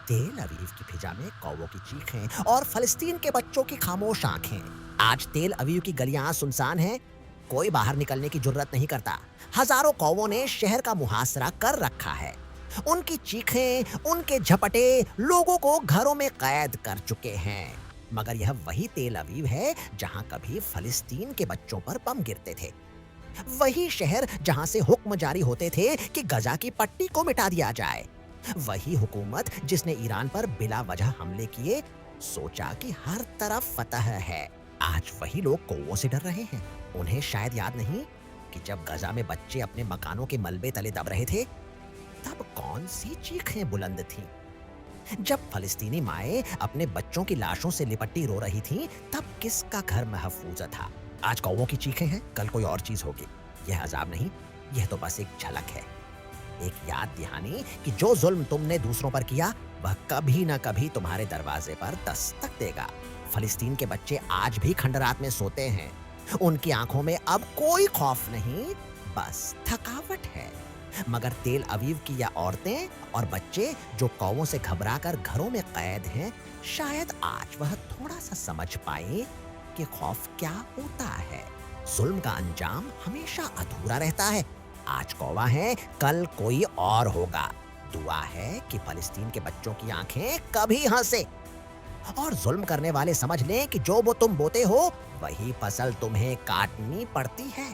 तेल अवीव की फिजा में कौवों की चीखें और फलस्तीन के बच्चों की खामोश आंखें। आज तेल अवीव की गलियां सुनसान हैं, कोई बाहर निकलने की जुर्रत नहीं करता। हजारों कौवों ने शहर का मुहासरा कर रखा है। उनकी चीखें, उनके झपटे लोगों को घरों में कैद कर चुके हैं। मगर यह वही तेल अवीव है जहां कभी फलस्तीन के बच्चों पर बम गिरते थे। वही शहर जहां से हुक्म जारी होते थे कि गजा की पट्टी को मिटा दिया जाए। वही हुकूमत जिसने ईरान पर बिला वजह हमले किए, सोचा कि हर तरफ फतह है। आज वही लोग कौवों से डर रहे हैं। उन्हें शायद याद नहीं कि जब गजा में बच्चे अपने मकानों के मलबे तले दब रहे थे, तब कौन सी चीखें बुलंद थीं। जब फलस्तीनी माएं अपने बच्चों की लाशों से लिपटी रो रही थीं, तब किसका घर महफूज था। आज कौवों की चीखें हैं, कल कोई और चीज होगी। यह अजाब नहीं, यह तो बस एक झलक है, एक याद दहानी कि जो जुल्म तुमने दूसरों पर किया, वह कभी न कभी तुम्हारे दरवाजे पर दस्तक देगा। फलस्तीन के बच्चे आज भी खंडरात में सोते हैं। उनकी आंखों में अब कोई खौफ नहीं, बस थकावट है। मगर तेल अवीव की या औरतें और बच्चे जो कौवों से घबराकर घरों में कैद हैं, शायद आज वह थोड़ा सा समझ पाए कि खौफ क्या होता है। जुल्म का अंजाम हमेशा अधूरा रहता है। आज कौवा है, कल कोई और होगा। दुआ है कि फलस्तीन के बच्चों की आंखें कभी हंसे और जुल्म करने वाले समझ लें कि जो वो तुम बोते हो, वही फसल तुम्हें काटनी पड़ती है।